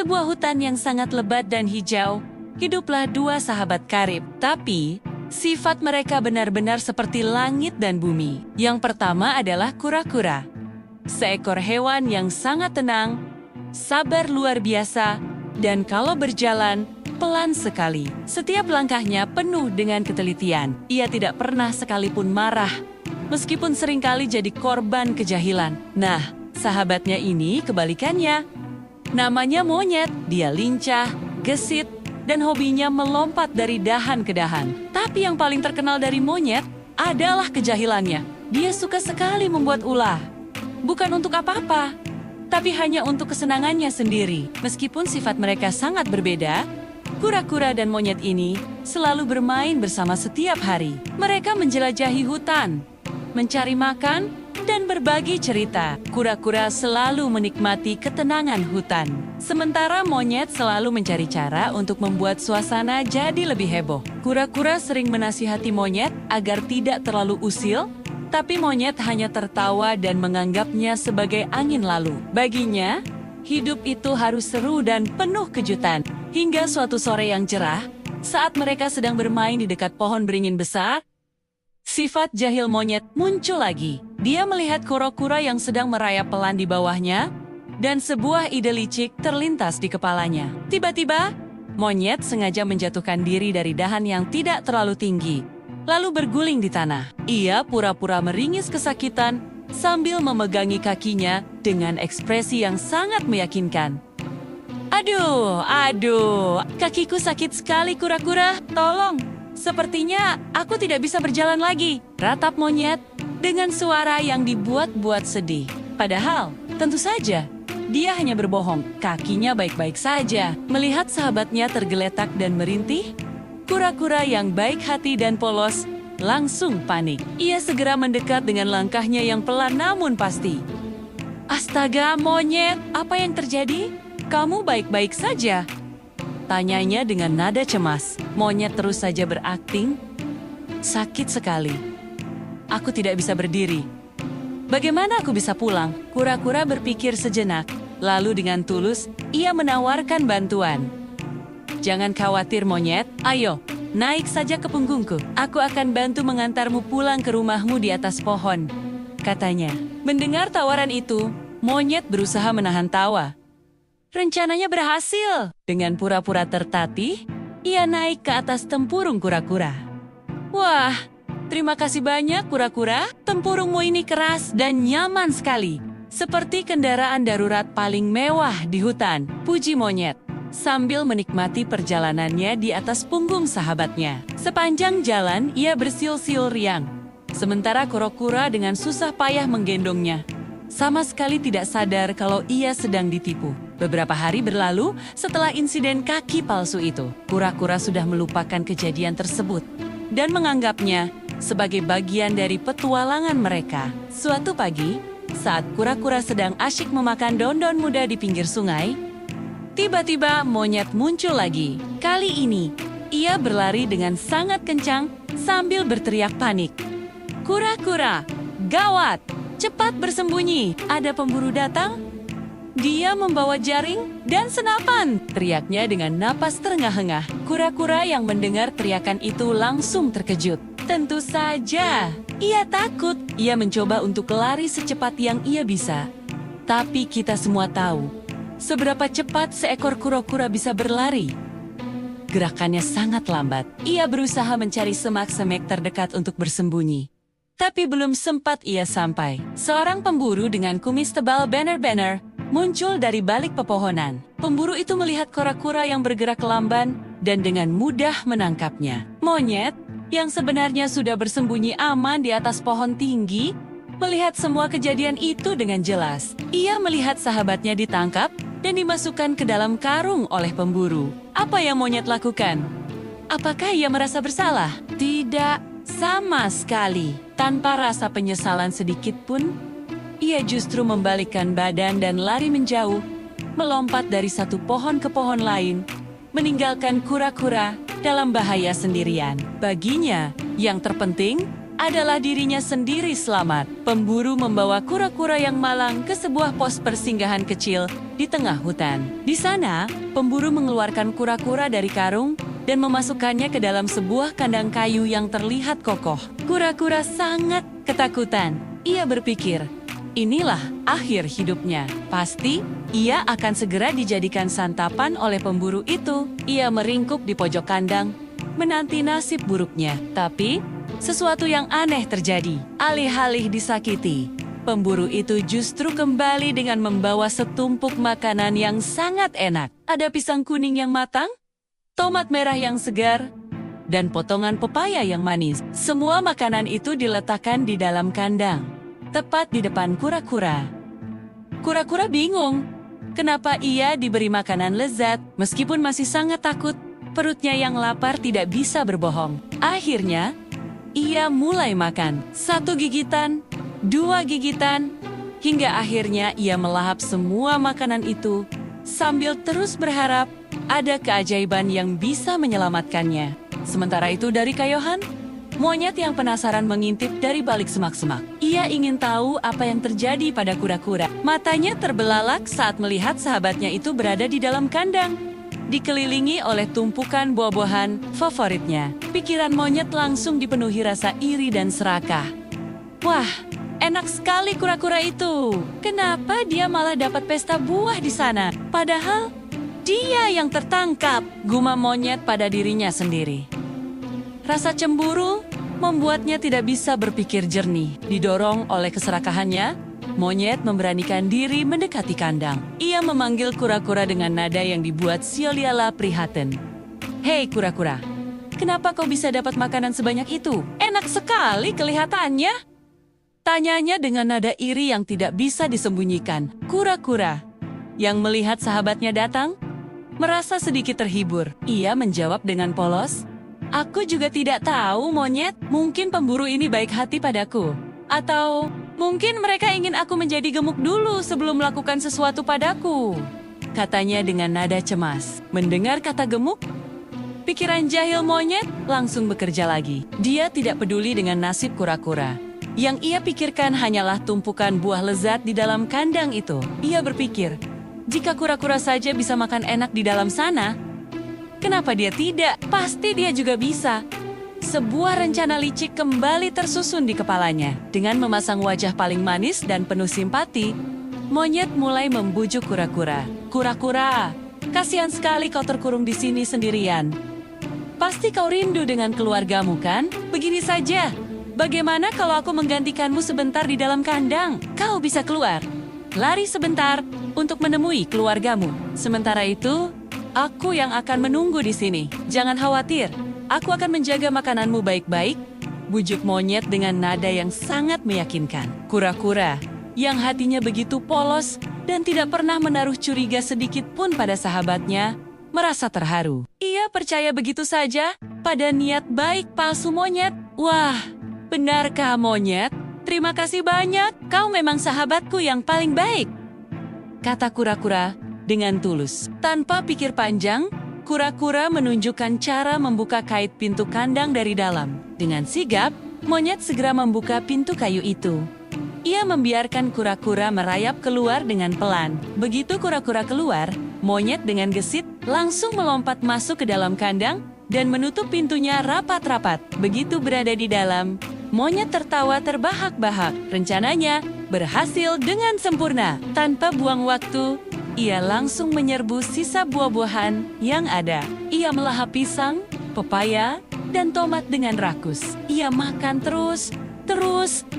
sebuah hutan yang sangat lebat dan hijau, hiduplah dua sahabat karib. Tapi, sifat mereka benar-benar seperti langit dan bumi. Yang pertama adalah kura-kura. Seekor hewan yang sangat tenang, sabar luar biasa, dan kalau berjalan, pelan sekali. Setiap langkahnya penuh dengan ketelitian. Ia tidak pernah sekalipun marah, meskipun seringkali jadi korban kejahilan. Nah, sahabatnya ini kebalikannya. Namanya monyet, dia lincah, gesit, dan hobinya melompat dari dahan ke dahan. Tapi yang paling terkenal dari monyet adalah kejahilannya. Dia suka sekali membuat ulah. Bukan untuk apa-apa, tapi hanya untuk kesenangannya sendiri. Meskipun sifat mereka sangat berbeda, kura-kura dan monyet ini selalu bermain bersama setiap hari. Mereka menjelajahi hutan, mencari makan, dan berbagi cerita. Kura-kura selalu menikmati ketenangan hutan. Sementara monyet selalu mencari cara untuk membuat suasana jadi lebih heboh. Kura-kura sering menasihati monyet agar tidak terlalu usil, tapi monyet hanya tertawa dan menganggapnya sebagai angin lalu. Baginya, hidup itu harus seru dan penuh kejutan. Hingga suatu sore yang cerah, saat mereka sedang bermain di dekat pohon beringin besar, sifat jahil monyet muncul lagi. Dia melihat kura-kura yang sedang merayap pelan di bawahnya, dan sebuah ide licik terlintas di kepalanya. Tiba-tiba, monyet sengaja menjatuhkan diri dari dahan yang tidak terlalu tinggi, lalu berguling di tanah. Ia pura-pura meringis kesakitan sambil memegangi kakinya dengan ekspresi yang sangat meyakinkan. Aduh, kakiku sakit sekali kura-kura, tolong. Sepertinya aku tidak bisa berjalan lagi, ratap monyet dengan suara yang dibuat-buat sedih. Padahal, tentu saja, dia hanya berbohong, kakinya baik-baik saja. Melihat sahabatnya tergeletak dan merintih, kura-kura yang baik hati dan polos langsung panik. Ia segera mendekat dengan langkahnya yang pelan namun pasti. Astaga, monyet, apa yang terjadi? Kamu baik-baik saja? Tanyanya dengan nada cemas. Monyet terus saja berakting. Sakit sekali. Aku tidak bisa berdiri. Bagaimana aku bisa pulang? Kura-kura berpikir sejenak. Lalu dengan tulus, ia menawarkan bantuan. Jangan khawatir monyet, ayo, naik saja ke punggungku. Aku akan bantu mengantarmu pulang ke rumahmu di atas pohon, katanya. Mendengar tawaran itu, monyet berusaha menahan tawa. Rencananya berhasil. Dengan pura-pura tertatih, ia naik ke atas tempurung kura-kura. Wah, terima kasih banyak kura-kura. Tempurungmu ini keras dan nyaman sekali. Seperti kendaraan darurat paling mewah di hutan, puji monyet. Sambil menikmati perjalanannya di atas punggung sahabatnya. Sepanjang jalan, ia bersiul-siul riang. Sementara kura-kura dengan susah payah menggendongnya. Sama sekali tidak sadar kalau ia sedang ditipu. Beberapa hari berlalu setelah insiden kaki palsu itu. Kura-kura sudah melupakan kejadian tersebut dan menganggapnya sebagai bagian dari petualangan mereka. Suatu pagi, saat kura-kura sedang asyik memakan daun-daun muda di pinggir sungai, tiba-tiba monyet muncul lagi. Kali ini, ia berlari dengan sangat kencang sambil berteriak panik. Kura-kura, gawat! Cepat bersembunyi, ada pemburu datang. Dia membawa jaring dan senapan, teriaknya dengan napas terengah-engah. Kura-kura yang mendengar teriakan itu langsung terkejut. Tentu saja, ia takut. Ia mencoba untuk lari secepat yang ia bisa. Tapi kita semua tahu, seberapa cepat seekor kura-kura bisa berlari. Gerakannya sangat lambat. Ia berusaha mencari semak-semek terdekat untuk bersembunyi. Tapi belum sempat ia sampai. Seorang pemburu dengan kumis tebal banner-banner muncul dari balik pepohonan. Pemburu itu melihat kura-kura yang bergerak lamban dan dengan mudah menangkapnya. Monyet, yang sebenarnya sudah bersembunyi aman di atas pohon tinggi, melihat semua kejadian itu dengan jelas. Ia melihat sahabatnya ditangkap dan dimasukkan ke dalam karung oleh pemburu. Apa yang monyet lakukan? Apakah ia merasa bersalah? Tidak, sama sekali. Tanpa rasa penyesalan sedikit pun, ia justru membalikkan badan dan lari menjauh, melompat dari satu pohon ke pohon lain, meninggalkan kura-kura dalam bahaya sendirian. Baginya, yang terpenting, adalah dirinya sendiri selamat. Pemburu membawa kura-kura yang malang ke sebuah pos persinggahan kecil di tengah hutan. Di sana, pemburu mengeluarkan kura-kura dari karung dan memasukkannya ke dalam sebuah kandang kayu yang terlihat kokoh. Kura-kura sangat ketakutan. Ia berpikir, inilah akhir hidupnya. Pasti ia akan segera dijadikan santapan oleh pemburu itu. Ia meringkuk di pojok kandang, menanti nasib buruknya. Tapi sesuatu yang aneh terjadi. Alih-alih disakiti, pemburu itu justru kembali dengan membawa setumpuk makanan yang sangat enak. Ada pisang kuning yang matang, tomat merah yang segar, dan potongan pepaya yang manis. Semua makanan itu diletakkan di dalam kandang, tepat di depan kura-kura. Kura-kura bingung, kenapa ia diberi makanan lezat, meskipun masih sangat takut. Perutnya yang lapar tidak bisa berbohong. Akhirnya, ia mulai makan. 1 gigitan, 2 gigitan, hingga akhirnya ia melahap semua makanan itu sambil terus berharap ada keajaiban yang bisa menyelamatkannya. Sementara itu dari kayohan, monyet yang penasaran mengintip dari balik semak-semak. Ia ingin tahu apa yang terjadi pada kura-kura. Matanya terbelalak saat melihat sahabatnya itu berada di dalam kandang, dikelilingi oleh tumpukan buah-buahan favoritnya. Pikiran monyet langsung dipenuhi rasa iri dan serakah. Wah, enak sekali kura-kura itu. Kenapa dia malah dapat pesta buah di sana? Padahal dia yang tertangkap, gumam monyet pada dirinya sendiri. Rasa cemburu membuatnya tidak bisa berpikir jernih. Didorong oleh keserakahannya, monyet memberanikan diri mendekati kandang. Ia memanggil kura-kura dengan nada yang dibuat Sioliala prihatin. Hei kura-kura, kenapa kau bisa dapat makanan sebanyak itu? Enak sekali kelihatannya. Tanyanya dengan nada iri yang tidak bisa disembunyikan. Kura-kura, yang melihat sahabatnya datang, merasa sedikit terhibur. Ia menjawab dengan polos, aku juga tidak tahu monyet, mungkin pemburu ini baik hati padaku. Atau mungkin mereka ingin aku menjadi gemuk dulu sebelum melakukan sesuatu padaku, katanya dengan nada cemas. Mendengar kata gemuk, pikiran jahil monyet langsung bekerja lagi. Dia tidak peduli dengan nasib kura-kura. Yang ia pikirkan hanyalah tumpukan buah lezat di dalam kandang itu. Ia berpikir, jika kura-kura saja bisa makan enak di dalam sana, kenapa dia tidak? Pasti dia juga bisa. Sebuah rencana licik kembali tersusun di kepalanya. Dengan memasang wajah paling manis dan penuh simpati, monyet mulai membujuk kura-kura. Kura-kura, kasihan sekali kau terkurung di sini sendirian. Pasti kau rindu dengan keluargamu kan? Begini saja, bagaimana kalau aku menggantikanmu sebentar di dalam kandang? Kau bisa keluar, lari sebentar untuk menemui keluargamu. Sementara itu, aku yang akan menunggu di sini. Jangan khawatir. Aku akan menjaga makananmu baik-baik, bujuk monyet dengan nada yang sangat meyakinkan. Kura-kura, yang hatinya begitu polos dan tidak pernah menaruh curiga sedikit pun pada sahabatnya, merasa terharu. Ia percaya begitu saja pada niat baik palsu monyet. Wah, benarkah monyet? Terima kasih banyak, kau memang sahabatku yang paling baik, kata kura-kura dengan tulus. Tanpa pikir panjang, kura-kura menunjukkan cara membuka kait pintu kandang dari dalam. Dengan sigap, monyet segera membuka pintu kayu itu. Ia membiarkan kura-kura merayap keluar dengan pelan. Begitu kura-kura keluar, monyet dengan gesit langsung melompat masuk ke dalam kandang dan menutup pintunya rapat-rapat. Begitu berada di dalam, monyet tertawa terbahak-bahak. Rencananya berhasil dengan sempurna. Tanpa buang waktu, ia langsung menyerbu sisa buah-buahan yang ada. Ia melahap pisang, pepaya, dan tomat dengan rakus. Ia makan terus,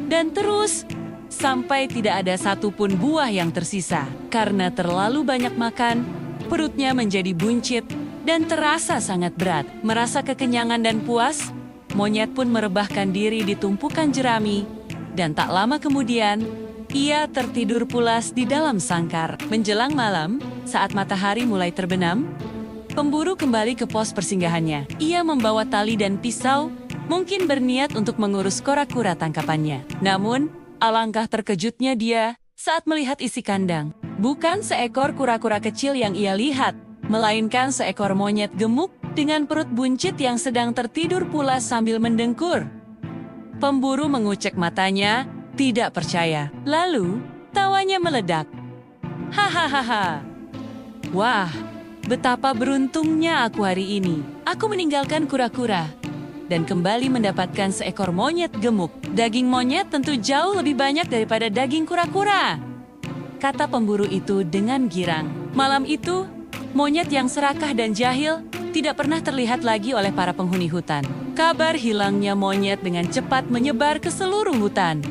dan terus, sampai tidak ada satupun buah yang tersisa. Karena terlalu banyak makan, perutnya menjadi buncit dan terasa sangat berat. Merasa kekenyangan dan puas, monyet pun merebahkan diri di tumpukan jerami, dan tak lama kemudian, ia tertidur pulas di dalam sangkar. Menjelang malam, saat matahari mulai terbenam, pemburu kembali ke pos persinggahannya. Ia membawa tali dan pisau, mungkin berniat untuk mengurus kura-kura tangkapannya. Namun, alangkah terkejutnya dia saat melihat isi kandang. Bukan seekor kura-kura kecil yang ia lihat, melainkan seekor monyet gemuk dengan perut buncit yang sedang tertidur pulas sambil mendengkur. Pemburu mengucek matanya, tidak percaya. Lalu, tawanya meledak. Hahaha. Wah, betapa beruntungnya aku hari ini. Aku meninggalkan kura-kura dan kembali mendapatkan seekor monyet gemuk. Daging monyet tentu jauh lebih banyak daripada daging kura-kura, kata pemburu itu dengan girang. Malam itu, monyet yang serakah dan jahil tidak pernah terlihat lagi oleh para penghuni hutan. Kabar hilangnya monyet dengan cepat menyebar ke seluruh hutan.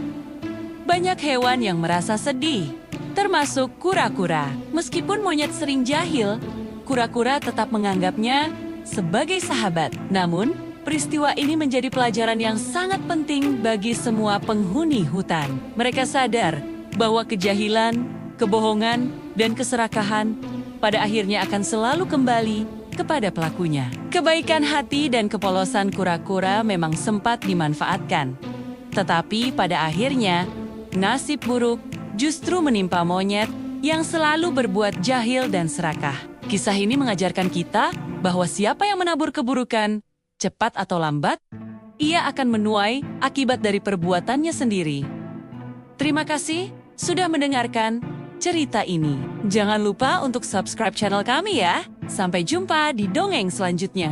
Banyak hewan yang merasa sedih, termasuk kura-kura. Meskipun monyet sering jahil, kura-kura tetap menganggapnya sebagai sahabat. Namun, peristiwa ini menjadi pelajaran yang sangat penting bagi semua penghuni hutan. Mereka sadar bahwa kejahilan, kebohongan, dan keserakahan pada akhirnya akan selalu kembali kepada pelakunya. Kebaikan hati dan kepolosan kura-kura memang sempat dimanfaatkan. Tetapi pada akhirnya, nasib buruk justru menimpa monyet yang selalu berbuat jahil dan serakah. Kisah ini mengajarkan kita bahwa siapa yang menabur keburukan, cepat atau lambat, ia akan menuai akibat dari perbuatannya sendiri. Terima kasih sudah mendengarkan cerita ini. Jangan lupa untuk subscribe channel kami ya. Sampai jumpa di dongeng selanjutnya.